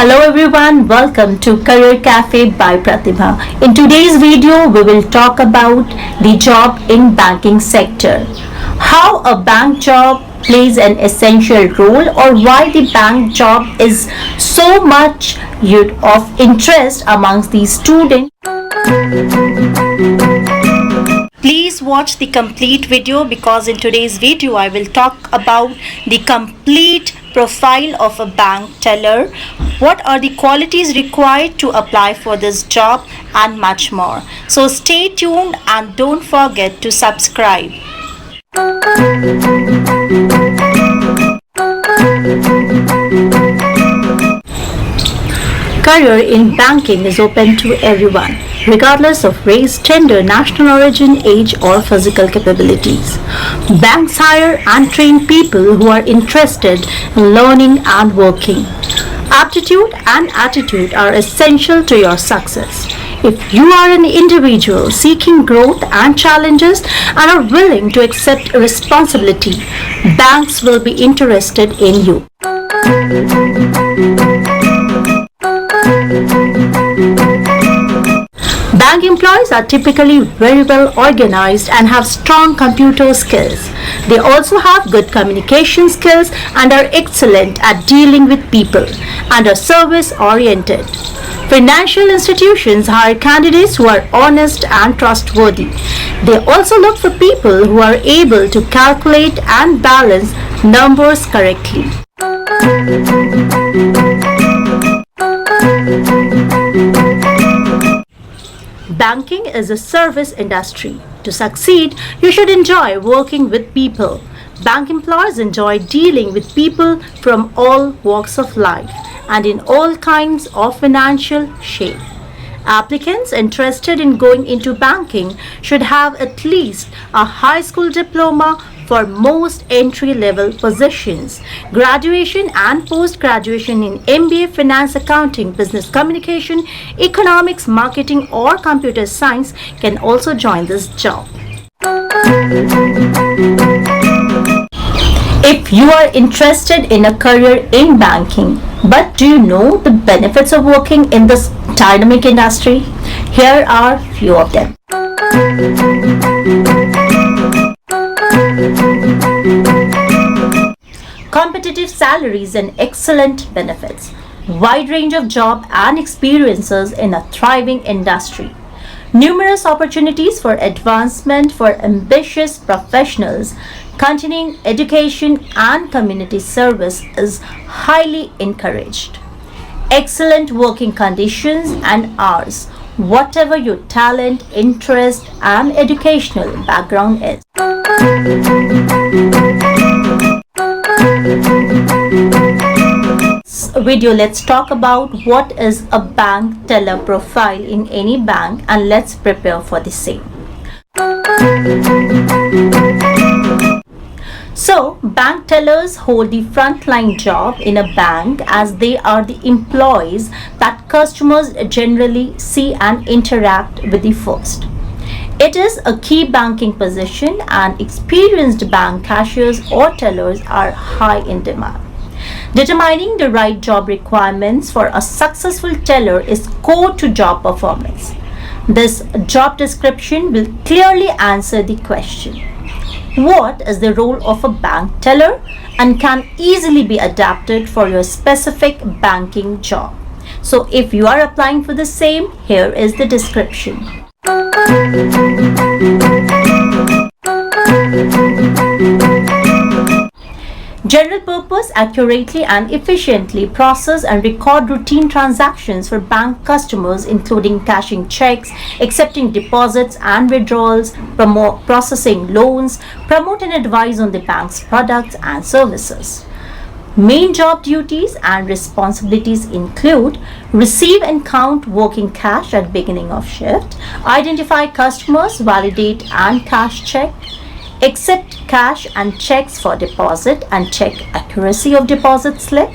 Hello everyone, welcome to Career Cafe by Pratibha. In today's video, we will talk about the job in banking sector. How a bank job plays an essential role or why the bank job is so much of interest amongst the students. Please watch the complete video because in today's video I will talk about the complete profile of a bank teller, what are the qualities required to apply for this job and much more. So stay tuned and don't forget to subscribe. Career in banking is open to everyone, regardless of race, gender, national origin, age, or physical capabilities. Banks hire and train people who are interested in learning and working. Aptitude and attitude are essential to your success. If you are an individual seeking growth and challenges and are willing to accept responsibility, banks will be interested in you. Bank employees are typically very well organized and have strong computer skills. They also have good communication skills and are excellent at dealing with people and are service oriented. Financial institutions hire candidates who are honest and trustworthy. They also look for people who are able to calculate and balance numbers correctly. Banking is a service industry. To succeed, you should enjoy working with people. Bank employees enjoy dealing with people from all walks of life and in all kinds of financial shape. Applicants interested in going into banking should have at least a high school diploma for most entry-level positions. Graduation and post-graduation in MBA, Finance, Accounting, Business Communication, Economics, Marketing or Computer Science can also join this job. If you are interested in a career in banking, but do you know the benefits of working in this dynamic industry? Here are few of them. Competitive salaries and excellent benefits. Wide range of job and experiences in a thriving industry. Numerous opportunities for advancement for ambitious professionals. Continuing education and community service is highly encouraged. Excellent working conditions and hours, whatever your talent, interest, and educational background is. Video, let's talk about what is a bank teller profile in any bank and let's prepare for the same. So, bank tellers hold the frontline job in a bank as they are the employees that customers generally see and interact with the first. It is a key banking position and experienced bank cashiers or tellers are high in demand. Determining the right job requirements for a successful teller is core to job performance. This job description will clearly answer the question. What is the role of a bank teller and can easily be adapted for your specific banking job. So if you are applying for the same, here is the description. General purpose, accurately and efficiently process and record routine transactions for bank customers including cashing checks, accepting deposits and withdrawals, processing loans, promote and advise on the bank's products and services. Main job duties and responsibilities include receive and count working cash at beginning of shift, identify customers, validate and cash check, accept cash and checks for deposit and check accuracy of deposit slip,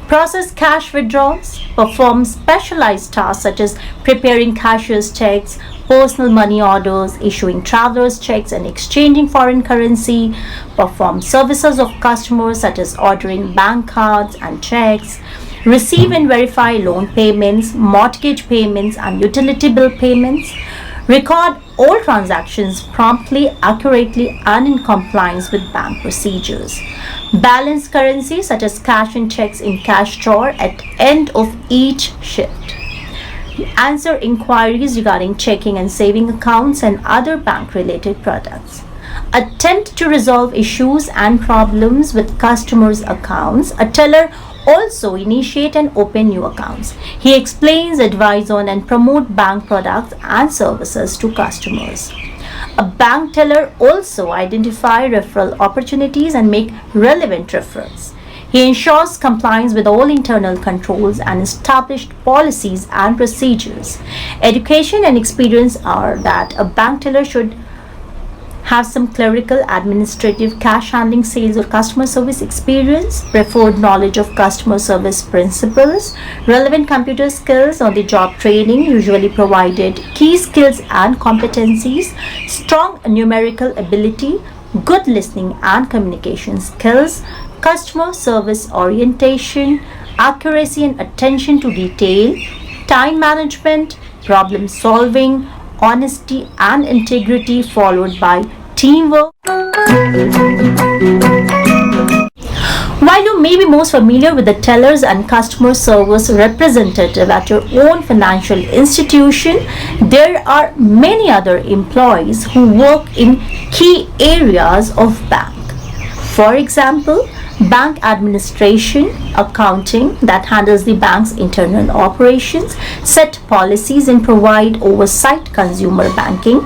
process cash withdrawals, perform specialized tasks such as preparing cashier's checks, personal money orders, issuing traveler's checks and exchanging foreign currency, perform services of customers such as ordering bank cards and checks, receive and verify loan payments, mortgage payments, and utility bill payments, record all transactions promptly, accurately, and in compliance with bank procedures, balance currency such as cash and checks in cash drawer at end of each shift, answer inquiries regarding checking and saving accounts and other bank related products, attempt to resolve issues and problems with customers' accounts. A teller also initiate and open new accounts. He explains, advise on, and promote bank products and services to customers. A bank teller also identify referral opportunities and make relevant referrals. He ensures compliance with all internal controls and established policies and procedures. Education and experience are that a bank teller should have some clerical, administrative, cash handling, sales, or customer service experience, preferred knowledge of customer service principles, relevant computer skills, on the job training usually provided, key skills and competencies, strong numerical ability, good listening and communication skills, customer service orientation, accuracy and attention to detail, time management, problem solving, honesty and integrity, followed by teamwork. While you may be most familiar with the tellers and customer service representative at your own financial institution, there are many other employees who work in key areas of bank. For example, bank administration, accounting that handles the bank's internal operations, set policies and provide oversight, consumer banking,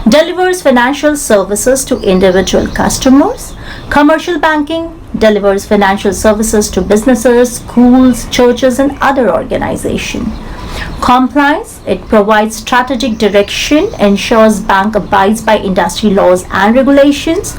delivers financial services to individual customers, commercial banking delivers financial services to businesses, schools, churches and other organizations. Compliance, it provides strategic direction, ensures bank abides by industry laws and regulations.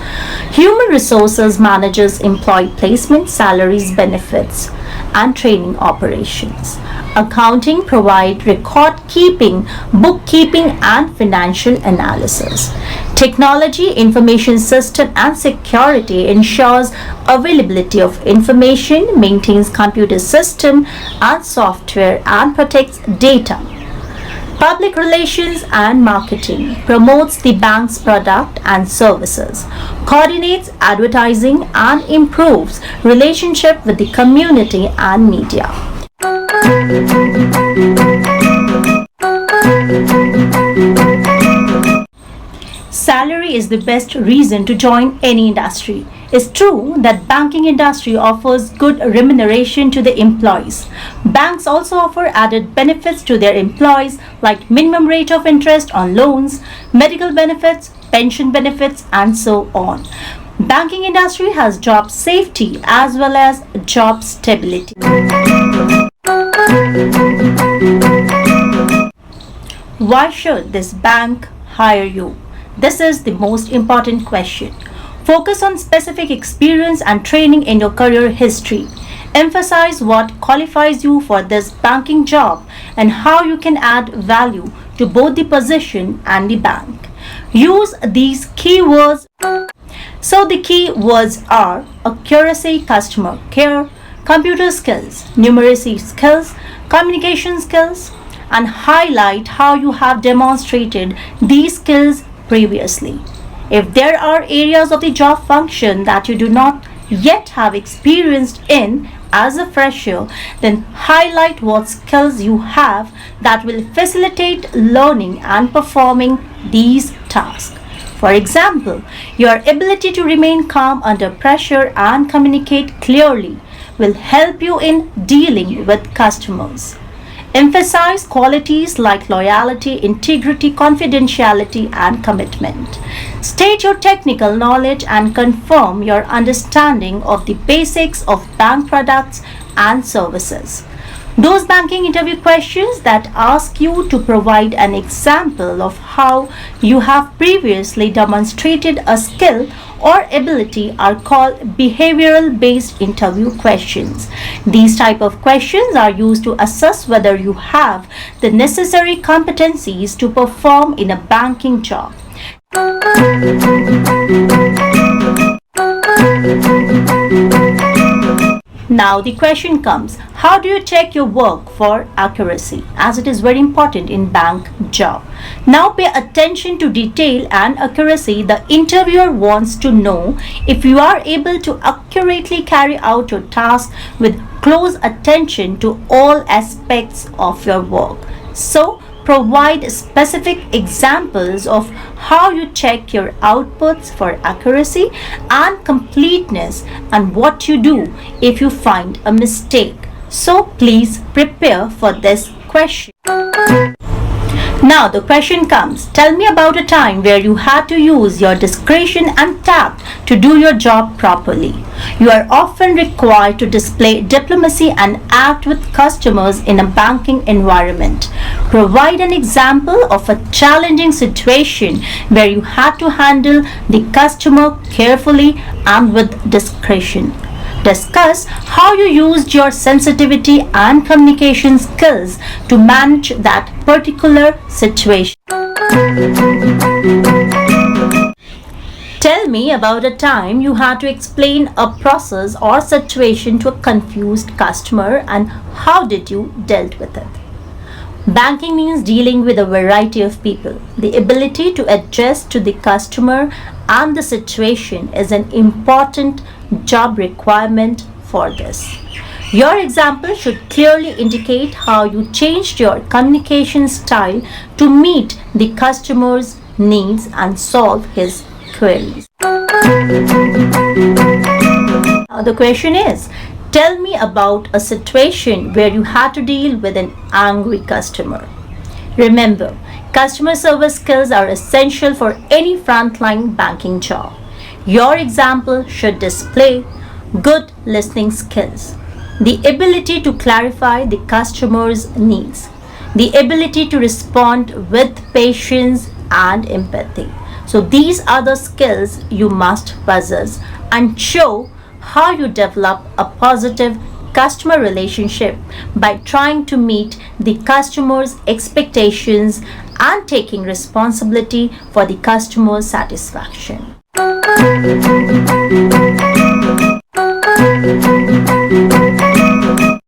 Human resources manages employee placement, salaries, benefits, and training operations. Accounting provide record keeping, bookkeeping, and financial analysis. Technology, information system, and security ensures availability of information, maintains computer system and software, and protects data. Public relations and marketing promotes the bank's product and services, coordinates advertising, and improves relationship with the community and media. Salary is the best reason to join any industry. It's true that banking industry offers good remuneration to the employees. Banks also offer added benefits to their employees like minimum rate of interest on loans, medical benefits, pension benefits, and so on. Banking industry has job safety as well as job stability. Why should this bank hire you? This is the most important question. Focus on specific experience and training in your career history. Emphasize what qualifies you for this banking job and how you can add value to both the position and the bank. Use these keywords. So the key words are accuracy, customer care, computer skills, numeracy skills, communication skills, and highlight how you have demonstrated these skills previously. If there are areas of the job function that you do not yet have experienced in as a fresher, then highlight what skills you have that will facilitate learning and performing these tasks. For example, your ability to remain calm under pressure and communicate clearly will help you in dealing with customers. Emphasize qualities like loyalty, integrity, confidentiality, and commitment. State your technical knowledge and confirm your understanding of the basics of bank products and services. Those banking interview questions that ask you to provide an example of how you have previously demonstrated a skill or ability are called behavioral based interview questions. These type of questions are used to assess whether you have the necessary competencies to perform in a banking job. Now the question comes, how do you check your work for accuracy, as it is very important in bank job. Now pay attention to detail and accuracy. The interviewer wants to know if you are able to accurately carry out your task with close attention to all aspects of your work. So provide specific examples of how you check your outputs for accuracy and completeness, and what you do if you find a mistake. So please prepare for this question. Now the question comes, tell me about a time where you had to use your discretion and tact to do your job properly. You are often required to display diplomacy and act with customers in a banking environment. Provide an example of a challenging situation where you had to handle the customer carefully and with discretion. Discuss how you used your sensitivity and communication skills to manage that particular situation. Tell me about a time you had to explain a process or situation to a confused customer, and how did you dealt with it. Banking means dealing with a variety of people. The ability to adjust to the customer and the situation is an important job requirement for this. Your example should clearly indicate how you changed your communication style to meet the customer's needs and solve his queries. Now the question is, tell me about a situation where you had to deal with an angry customer. Remember, customer service skills are essential for any frontline banking job. Your example should display good listening skills, the ability to clarify the customer's needs, the ability to respond with patience and empathy. So these are the skills you must possess and show how you develop a positive customer relationship by trying to meet the customer's expectations and taking responsibility for the customer's satisfaction.